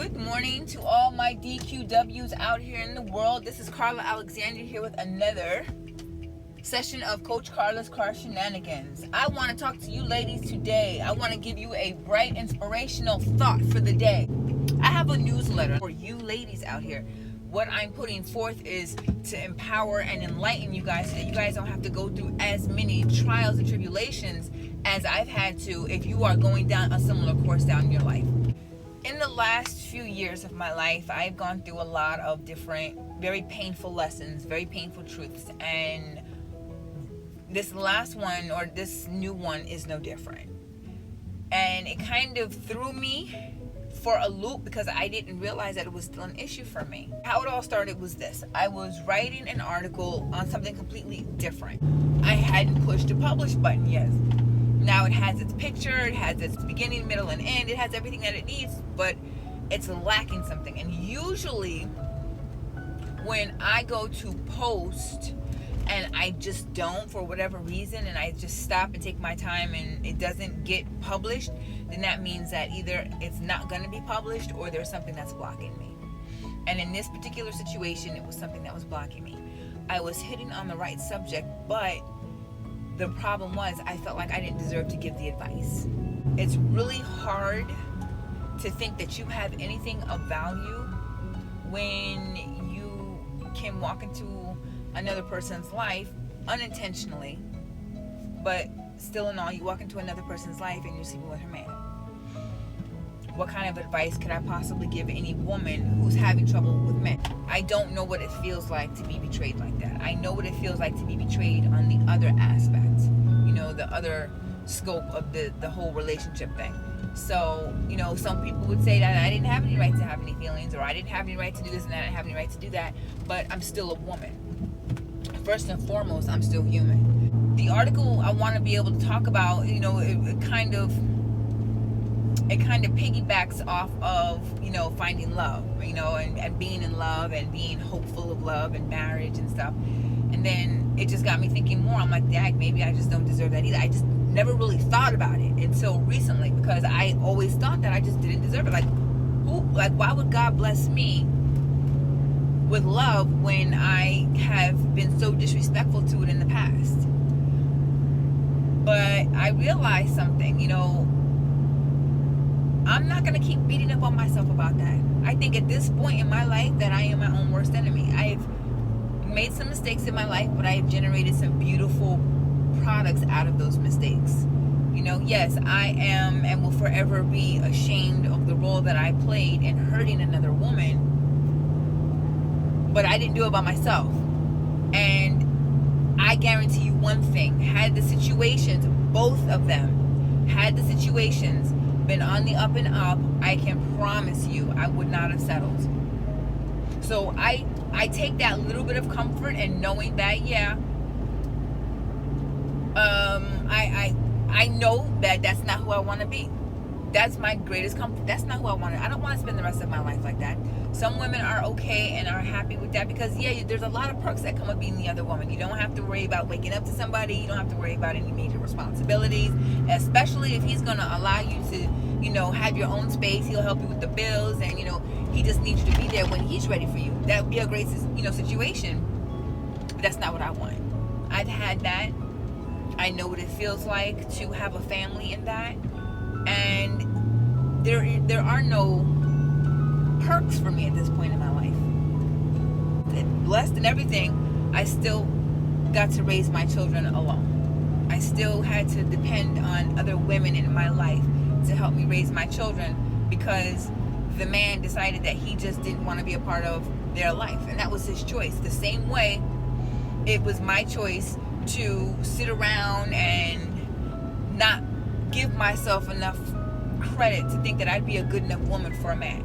Good morning to all my DQWs out here in the world. This is Carla Alexander here with another session of Coach Carla's Car Shenanigans. I want to talk to you ladies today. I want to give you a bright, inspirational thought for the day. I have a newsletter for you ladies out here. What I'm putting forth is to empower and enlighten you guys so that you guys don't have to go through as many trials and tribulations as I've had to if you are going down a similar course down in your life. In the last few years of my life, I've gone through a lot of different, very painful lessons, very painful truths, and this last one, or this new one, is no different. And it kind of threw me for a loop because I didn't realize that it was still an issue for me. How it all started was this. I was writing an article on something completely different. I hadn't pushed the publish button yet. Now it has its picture, it has its beginning, middle, and end. It has everything that it needs, but it's lacking something. And usually when I go to post and I just don't for whatever reason, and I just stop and take my time and it doesn't get published, then that means that either it's not going to be published or there's something that's blocking me. And in this particular situation, it was something that was blocking me. I was hitting on the right subject, but the problem was I felt like I didn't deserve to give the advice. It's really hard to think that you have anything of value when you can walk into another person's life unintentionally, but still in all, you walk into another person's life and you're sleeping with her man. What kind of advice could I possibly give any woman who's having trouble with men? I don't know what it feels like to be betrayed like that. I know what it feels like to be betrayed on the other aspect, the other scope of the whole relationship thing. So, some people would say that I didn't have any right to have any feelings, or I didn't have any right to do this and that, I didn't have any right to do that, but I'm still a woman. First and foremost, I'm still human. The article I want to be able to talk about, it kind of piggybacks off of, finding love, and being in love and being hopeful of love and marriage and stuff. And then it just got me thinking more. I'm like, dang, maybe I just don't deserve that either. I just never really thought about it until recently, because I always thought that I just didn't deserve it. Why would God bless me with love when I have been so disrespectful to it in the past? But I realized something, I'm not going to keep beating up on myself about that. I think at this point in my life that I am my own worst enemy. I've made some mistakes in my life, but I have generated some beautiful products out of those mistakes. Yes, I am and will forever be ashamed of the role that I played in hurting another woman, but I didn't do it by myself. And I guarantee you one thing, had the situations, both of them, had the situations been on the up and up, I can promise you I would not have settled. So I take that little bit of comfort in knowing that, I know that that's not who I want to be. That's my greatest comfort. That's not who I want to. I don't want to spend the rest of my life like that. Some women are okay and are happy with that because, there's a lot of perks that come with being the other woman. You don't have to worry about waking up to somebody. You don't have to worry about any major responsibilities, especially if he's going to allow you to, have your own space. He'll help you with the bills, and, he just needs you to be there when he's ready for you. That would be a great, situation, but that's not what I want. I've had that. I know what it feels like to have a family in that, and there are no perks for me at this point in my life. Blessed and everything, I still got to raise my children alone. I still had to depend on other women in my life to help me raise my children because the man decided that he just didn't want to be a part of their life, and that was his choice. The same way it was my choice to sit around and not give myself enough credit to think that I'd be a good enough woman for a man.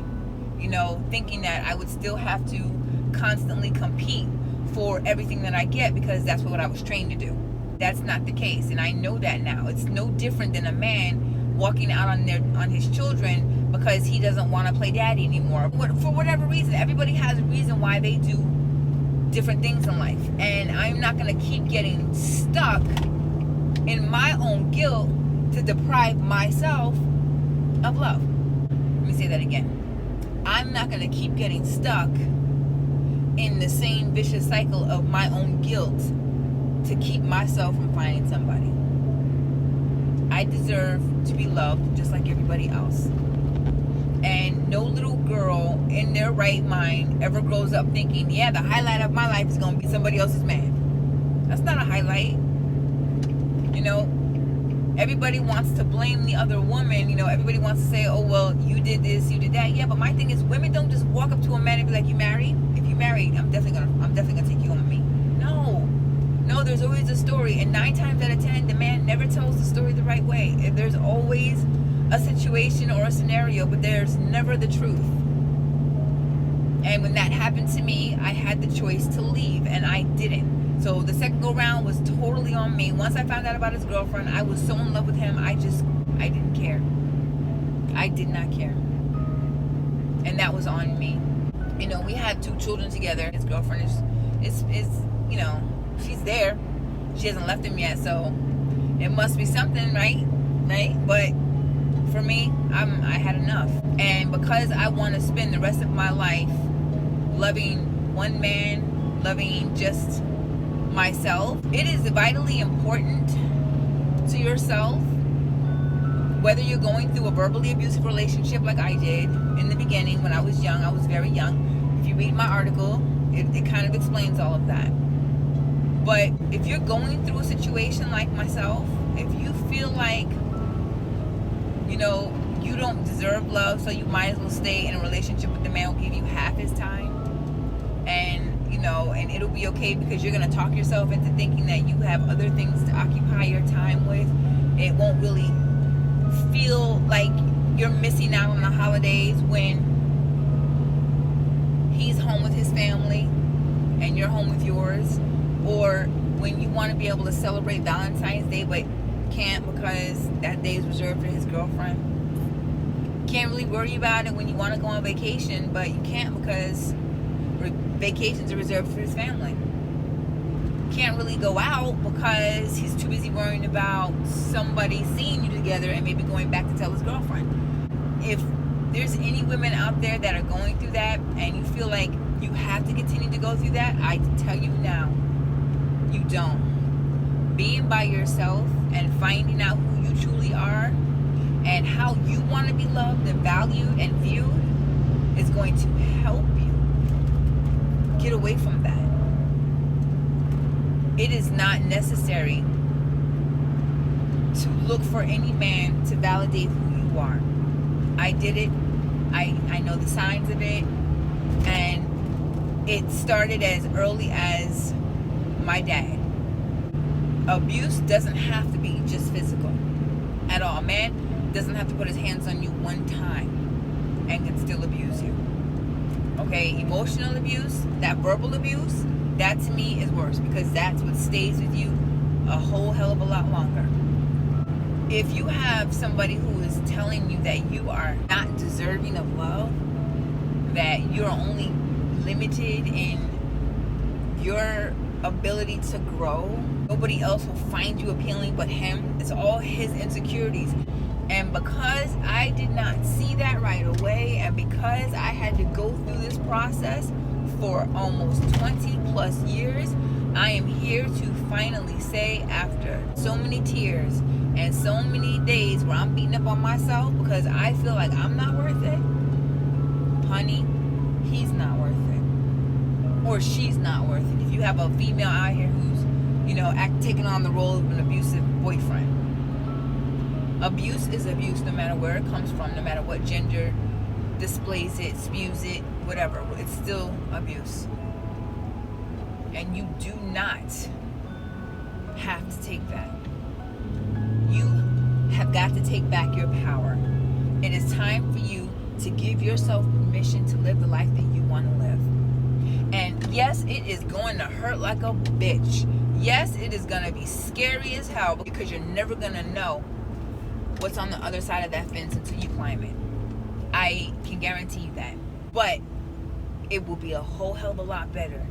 Thinking that I would still have to constantly compete for everything that I get because that's what I was trained to do. That's not the case, and I know that now. It's no different than a man walking out on his children because he doesn't want to play daddy anymore. For whatever reason, everybody has a reason why they do different things in life, and I'm not going to keep getting stuck in my own guilt to deprive myself of love. Let me say that again. I'm not going to keep getting stuck in the same vicious cycle of my own guilt to keep myself from finding somebody. I deserve to be loved just like everybody else. And no little girl in their right mind ever grows up thinking, yeah, the highlight of my life is going to be somebody else's man. That's not a highlight. You know, everybody wants to blame the other woman. You know, everybody wants to say, oh, well, you did this, you did that. Yeah, but my thing is, women don't just walk up to a man and be like, you married? If you married, I'm definitely gonna take you home with me. No, there's always a story. And 9 times out of 10, the man never tells the story the right way. There's always a situation or a scenario, but there's never the truth. And when that happened to me, I had the choice to leave, and I didn't. So the second go round was totally on me. Once I found out about his girlfriend, I was so in love with him, I didn't care. I did not care. And that was on me. You know, we had 2 children together. His girlfriend is you know, she's there. She hasn't left him yet, so it must be something, right? But for me, I had enough. And because I want to spend the rest of my life loving one man, loving just myself, it is vitally important to yourself, whether you're going through a verbally abusive relationship like I did in the beginning when I was young. I was very young. If you read my article, it kind of explains all of that. But if you're going through a situation like myself, if you feel like, you know, you don't deserve love, so you might as well stay in a relationship with the man who will give you half his time, and you know, and it'll be okay because you're gonna talk yourself into thinking that you have other things to occupy your time with. It won't really feel like you're missing out on the holidays when he's home with his family and you're home with yours, or when you want to be able to celebrate Valentine's Day but can't because that day is reserved for his girlfriend. Can't really worry about it when you want to go on vacation, but you can't because vacations are reserved for his family. Can't really go out because he's too busy worrying about somebody seeing you together and maybe going back to tell his girlfriend. If there's any women out there that are going through that and you feel like you have to continue to go through that, I tell you now, you don't. Being by yourself and finding out who you truly are and how you want to be loved and valued and viewed is going to help you get away from that. It is not necessary to look for any man to validate who you are. I did it. I know the signs of it. And it started as early as my dad. Abuse doesn't have to be just physical at all. A man doesn't have to put his hands on you one time and can still abuse you. Okay, emotional abuse, that verbal abuse, that to me is worse because that's what stays with you a whole hell of a lot longer. If you have somebody who is telling you that you are not deserving of love, that you're only limited in your ability to grow, nobody else will find you appealing but him, it's all his insecurities. And because I did not see that right away, and because I had to go through this process for almost 20 plus years, I am here to finally say, after so many tears and so many days where I'm beating up on myself because I feel like I'm not worth it, honey, he's not worth it. Or she's not worth it. If you have a female out here who's, you know, taking on the role of an abusive boyfriend. Abuse is abuse no matter where it comes from, no matter what gender displays it, spews it, whatever. It's still abuse. And you do not have to take that. You have got to take back your power. It is time for you to give yourself permission to live the life that you want to live. And yes, it is going to hurt like a bitch. Yes, it is going to be scary as hell because you're never going to know what's on the other side of that fence until you climb it. I can guarantee you that. But it will be a whole hell of a lot better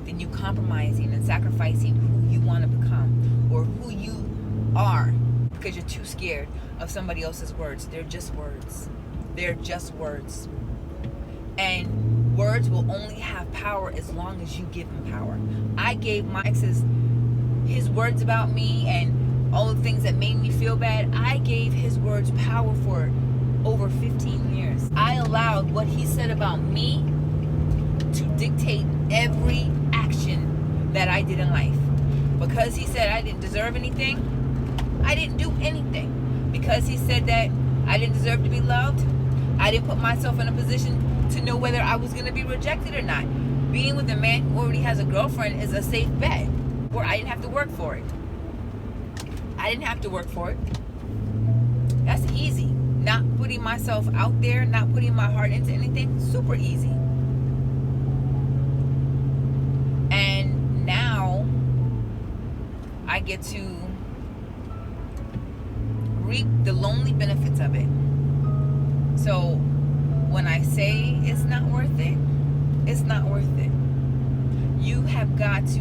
than you compromising and sacrificing who you want to become or who you are because you're too scared of somebody else's words. They're just words. They're just words. And words will only have power as long as you give them power. I gave my exes his words about me and all the things that made me feel bad. I gave his words power for over 15 years. I allowed what he said about me to dictate every action that I did in life. Because he said I didn't deserve anything, I didn't do anything. Because he said that I didn't deserve to be loved, I didn't put myself in a position to know whether I was going to be rejected or not. Being with a man who already has a girlfriend is a safe bet, where I didn't have to work for it. I didn't have to work for it. That's easy. Not putting myself out there, not putting my heart into anything, super easy. And now I get to reap the lonely benefits of it. So when I say it's not worth it, it's not worth it. You have got to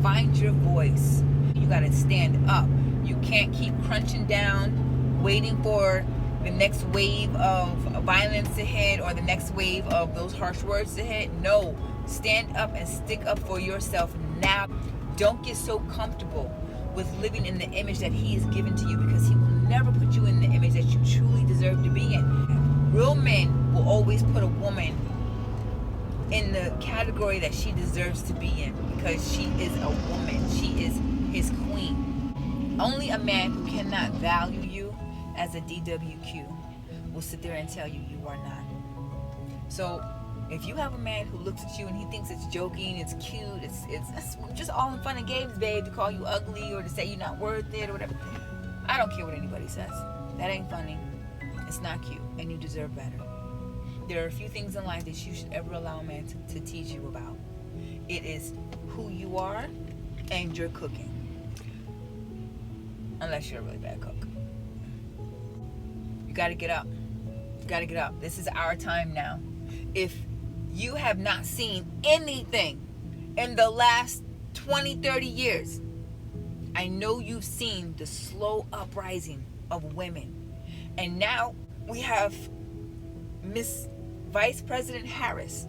find your voice. You got to stand up. You can't keep crunching down, waiting for the next wave of violence to hit or the next wave of those harsh words to hit. No, stand up and stick up for yourself now. Don't get so comfortable with living in the image that he has given to you, because he will never put you in the image that you truly deserve to be in. Real men will always put a woman in the category that she deserves to be in, because she is a woman. She is his queen. Only a man who cannot value you as a DWQ will sit there and tell you you are not. So if you have a man who looks at you and he thinks it's joking, it's cute, it's just all in fun and games, babe, to call you ugly or to say you're not worth it or whatever, I don't care what anybody says. That ain't funny. It's not cute, and you deserve better. There are a few things in life that you should ever allow a man to teach you about. It is who you are and your cooking. Unless you're a really bad cook. You got to get up. You got to get up. This is our time now. If you have not seen anything in the last 20, 30 years, I know you've seen the slow uprising of women. And now we have Miss Vice President Harris.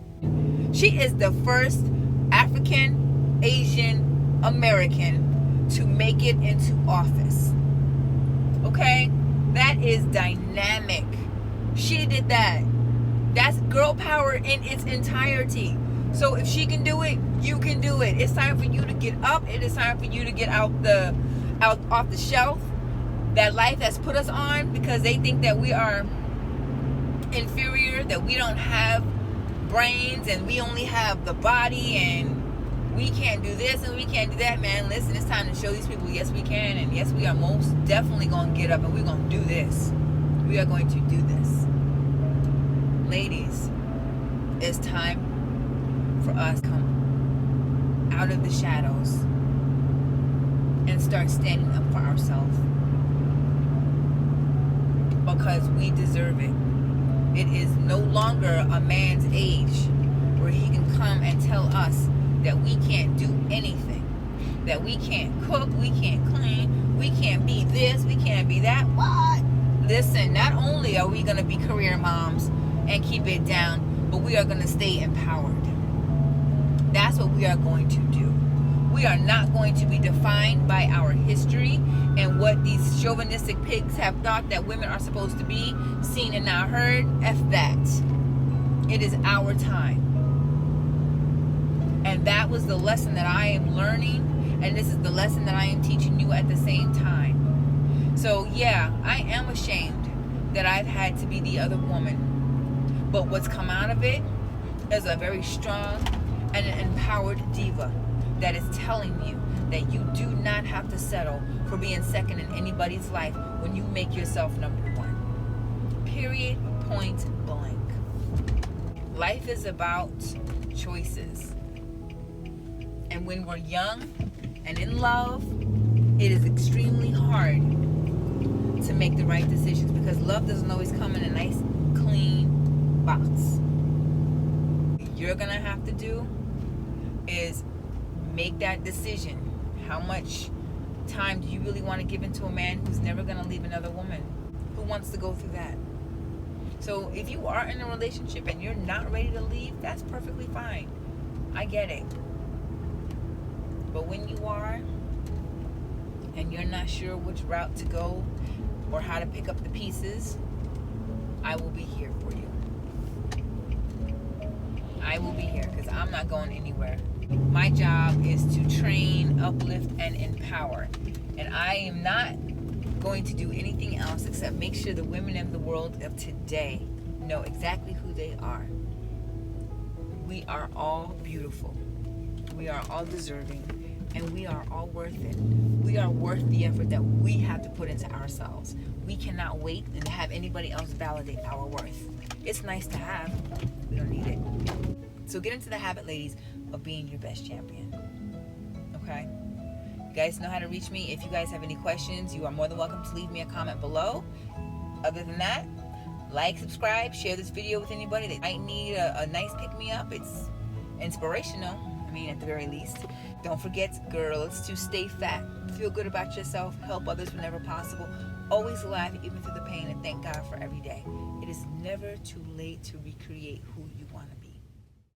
She is the first African Asian American to make it into office. Okay? That is dynamic. She did that. That's girl power in its entirety. So if she can do it, you can do it. It's time for you to get up. It is time for you to get off the shelf that life has put us on, because they think that we are inferior, that we don't have brains and we only have the body and we can't do this and we can't do that. Man, listen, it's time to show these people yes we can, and yes we are most definitely going to get up and we're going to do this. We are going to do this. Ladies, it's time for us to come out of the shadows and start standing up for ourselves, because we deserve it. It is no longer a man's age where he can come and tell us that we can't do anything, that we can't cook, we can't clean, we can't be this, we can't be that. What? Listen, not only are we going to be career moms and keep it down, but we are going to stay empowered. That's what we are going to do. We are not going to be defined by our history and what these chauvinistic pigs have thought that women are supposed to be, seen and not heard. F that. It is our time. And that was the lesson that I am learning, and this is the lesson that I am teaching you at the same time. So yeah, I am ashamed that I've had to be the other woman. But what's come out of it is a very strong and an empowered diva that is telling you that you do not have to settle for being second in anybody's life when you make yourself number one. Period. Point blank. Life is about choices. And when we're young and in love, it is extremely hard to make the right decisions, because love doesn't always come in a nice, clean box. What you're going to have to do is make that decision. How much time do you really want to give into a man who's never going to leave another woman? Who wants to go through that? So if you are in a relationship and you're not ready to leave, that's perfectly fine. I get it. But when you are, and you're not sure which route to go or how to pick up the pieces, I will be here for you. I will be here because I'm not going anywhere. My job is to train, uplift, and empower. And I am not going to do anything else except make sure the women in the world of today know exactly who they are. We are all beautiful. We are all deserving. And we are all worth it. We are worth the effort that we have to put into ourselves. We cannot wait and have anybody else validate our worth. It's nice to have. We don't need it. So get into the habit, ladies, of being your best champion. Okay? You guys know how to reach me. If you guys have any questions, you are more than welcome to leave me a comment below. Other than that, like, subscribe, share this video with anybody that might need a nice pick-me-up. It's inspirational. At the very least. Don't forget, girls, to stay fat, feel good about yourself, help others whenever possible, always laugh even through the pain, and thank God for every day. It is never too late to recreate who you want to be.